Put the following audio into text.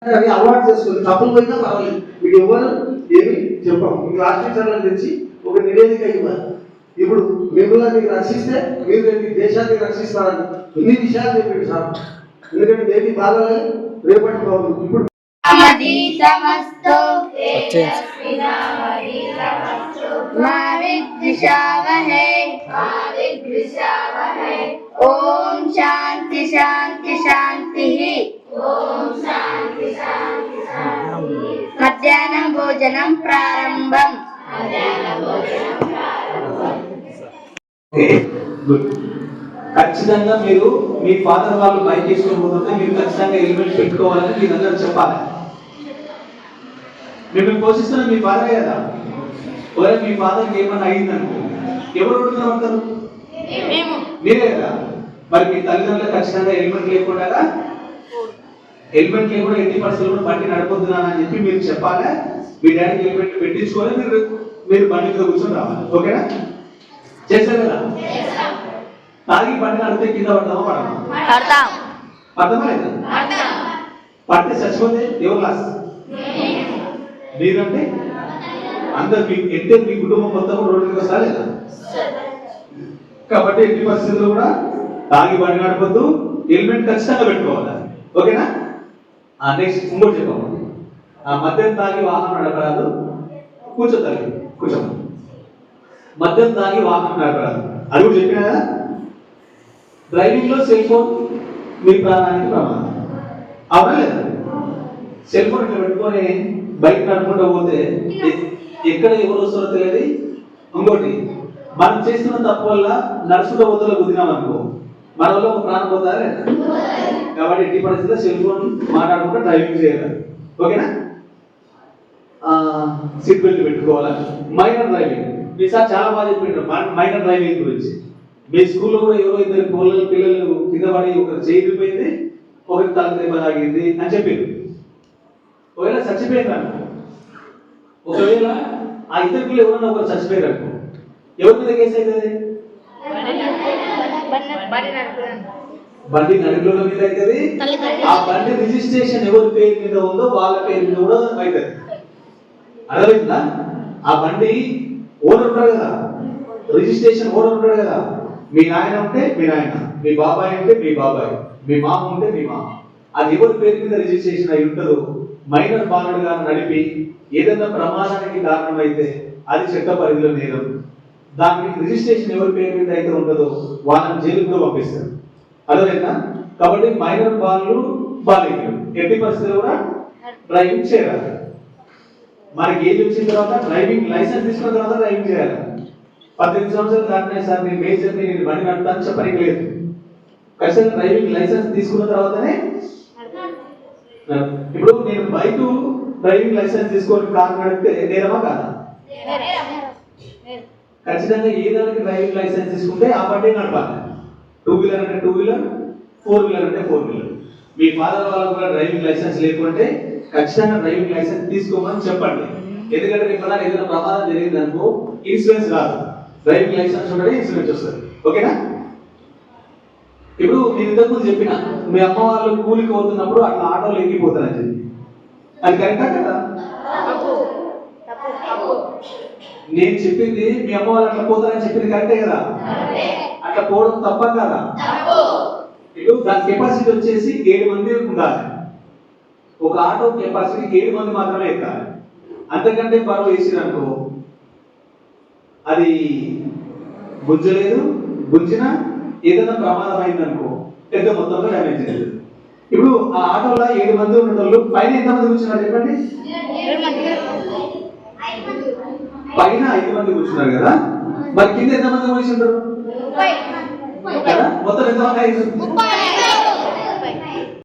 అది అలవాటు చేసుకుని తప్పులు పోయినా పర్వాలేదు, మీకు ఎవరు ఏమి చెప్పాము. క్లాస్ టీచర్లను తెచ్చి ఒక నివేదిక ఇవ్వాలి. ఇప్పుడు మిమ్మల్ని మీకు రక్షిస్తే మీరు రేపు దేశాన్ని రక్షిస్తారని ఎన్ని విషయాలు చెప్పాడు సార్. ఎందుకంటే నేటి బాధలే రేపటి బాబు. ఇప్పుడు ఓం శాంతి శాంతి శాంతి. మధ్యాహ్నం భోజనం ప్రారంభం. ఖచ్చితంగా మీరు మీ ఫాదర్ వాళ్ళు బైక్ వేసుకొని పోతుంటే మీరు ఖచ్చితంగా హెల్మెట్ పెట్టుకోవాలని మీరు అందరూ చెప్పాలి. మిమ్మల్ని పోషిస్తున్న మీ ఫాదరే కదా. ఒకవేళ మీ ఫాదర్కి ఏమన్నా అయిందనుకో ఎవరు ఉంటున్నారు? మీరే కదా. మరి మీ తల్లిదండ్రులు ఖచ్చితంగా హెల్మెట్ లేకుండా ఎట్టి పరిస్థితుల్లో బండి నడపొద్దునా అని చెప్పి మీరు చెప్పాలి. మీ డాడీకి హెల్మెట్ పెట్టించుకొని మీరు బండి మీద కూర్చొని రావాలి. ఓకేనా? చేశారు కదా. తాగి బండి నడిపితే కింద పడతామా? పడతామా లేదా? పడితే చచ్చిపోతే ఎవరు లాస్? మీరంటే అందరు మీ కుటుంబం మొత్తం రోడ్డు మీద వస్తా లేదా? కాబట్టి ఎట్టి పరిస్థితుల్లో కూడా తాగి బండి నడపొద్దు, హెల్మెట్ ఖచ్చితంగా పెట్టుకోవాలి. ఓకేనా? నెక్స్ట్ ఇంకోటి చెప్పాము, మద్యం తాగి వాహనం నడపరాదు. కూర్చోతారు, కూర్చో. మద్యం తాగి వాహనం నడపరాదు అది కూడా చెప్పినా కదా. డ్రైవింగ్ లో సెల్ ఫోన్ మీ ప్రాణానికి ప్రమాదం. అవునా లేదా? సెల్ ఫోన్ ఇట్లా పెట్టుకొని బైక్ నడుపుకుంటూ పోతే ఎక్కడ ఎవరు వస్తారో తెలియదు. ఇంకోటి, మనం చేస్తున్న తప్పు వల్ల నడుచుకుంటూ పోతే కుదిరినాం అనుకో, మన వల్ల ఒక ప్రాణం పోతారా? కాబట్టి ఎట్టి పరిస్థితుల్లో సెల్ ఫోన్ మాట్లాడుకుంటూ డ్రైవింగ్ చేయాలి. ఓకేనా? సీట్ బెల్ట్ పెట్టుకోవాలి. మైనర్ డ్రైవింగ్ మీ సార్ చాలా బాగా చెప్పిండ్రు మైనర్ డ్రైవింగ్ గురించి. మీ స్కూల్లో కూడా ఎవరో ఇద్దరు పిల్లలు కింద పడి ఒకరు చేయిపోయింది, ఒకరికి తల దెబ్బ తాగింది అని చెప్పిండ్రు. ఒకవేళ చచ్చిపోయింది అనుకో, ఒకవేళ ఆ ఇద్దరు పిల్లలు ఎవరన్నా ఒకరు చచ్చిపోయారు అనుకో, ఎవరి మీద కేసు అవుతుంది? బండి నడుపుల మీద అవుతుంది. ఆ బండి రిజిస్ట్రేషన్ ఎవరి పేరు మీద ఉందో వాళ్ళ పేరు మీద కూడా అవుతుంది. అర్థమైందా? ఆ బండి ఓనర్ ఉంటాడు కదా, రిజిస్ట్రేషన్ ఓనర్ ఉంటాడు కదా. మీ నాయన ఉంటే మీ నాయన, మీ బాబాయ్ ఉంటే మీ బాబాయ్, మీ మామ ఉంటే మీ మామ. అది ఎవరి పేరు మీద రిజిస్ట్రేషన్ అయి ఉంటుందో, మైనర్ బాలుడుగా నడిపి ఏదైనా ప్రమాదానికి కారణమైతే అది చట్ట పరిధిలో నేరం. దాని రిజిస్ట్రేషన్ ఎవరి పేరు మీద అయితే ఉంటుందో వాళ్ళని జైలుకు పంపిస్తారు. అర్థమైందా? కాబట్టి మైనర్ బాలికలు ఎట్టి పరిస్థితుల్లో కూడా డ్రైవింగ్ చేయాలి. మనకి ఏజ్ వచ్చిన తర్వాత డ్రైవింగ్ లైసెన్స్ తీసుకున్న తర్వాత డ్రైవింగ్ చేయాలి. 18 సంవత్సరాలు దాటినాయి సార్, నేను మేజర్ని నేను బండి నడపడానికి చెప్పడానికి లేదు. ఖచ్చితంగా డ్రైవింగ్ లైసెన్స్ తీసుకున్న తర్వాతనే. ఇప్పుడు నేను బైక్ డ్రైవింగ్ లైసెన్స్ తీసుకొని కారు నడిపితే నేరమా కాదా? ఖచ్చితంగా ఏదానికి డ్రైవింగ్ లైసెన్స్ తీసుకుంటే ఆ బండి నడపాలి. 2 వీలర్ అంటే 2 వీలర్, 4 వీలర్ అంటే 4 వీలర్. మీ ఫాదర్ వాళ్ళకు కూడా డ్రైవింగ్ లైసెన్స్ లేకుంటే ఖచ్చితంగా డ్రైవింగ్ లైసెన్స్ తీసుకోమని చెప్పండి. ఎందుకంటే రేపు ఏదైనా ప్రమాదం జరిగింది అనుకో ఇన్సూరెన్స్ రాదు, డ్రైవింగ్ లైసెన్స్ ఉంటే ఇన్సూరెన్స్ వస్తుంది. ఓకేనా? ఇప్పుడు నేను ఇంతకుముందు చెప్పిన మీ అమ్మ వాళ్ళు కూలికి పోతున్నప్పుడు అట్లా ఆటోలు ఎక్కిపోతారని చెప్పి, అది కరెక్టా కదా? నేను చెప్పింది మీ అమ్మ వాళ్ళు అట్లా పోతారని చెప్పింది కరెక్టే కదా? అట్లా పోవడం తప్ప కదా? ఇప్పుడు దాని కెపాసిటీ వచ్చేసి 7 మంది ఉండాలి. ఒక ఆటో కెపాసిటీ 7 మంది మాత్రమే ఎక్కాలి. అంతకంటే బరువు వేసిరనుకో అది గుంజలేదు, గుంజినా ఏదైనా ప్రమాదం అయిందనుకో పెద్ద మొత్తంలో డ్యామేజ్ అయ్యేది. ఇప్పుడు ఆ ఆటోలో 7 మంది ఉన్న వాళ్ళు పైన ఎంతమంది కూర్చున్నారు చెప్పండి? పైన 5 మంది కూర్చున్నారు కదా, మరి కింద ఎంతమంది కూర్చుంటారు? మొత్తం ఎంతమంది? 5.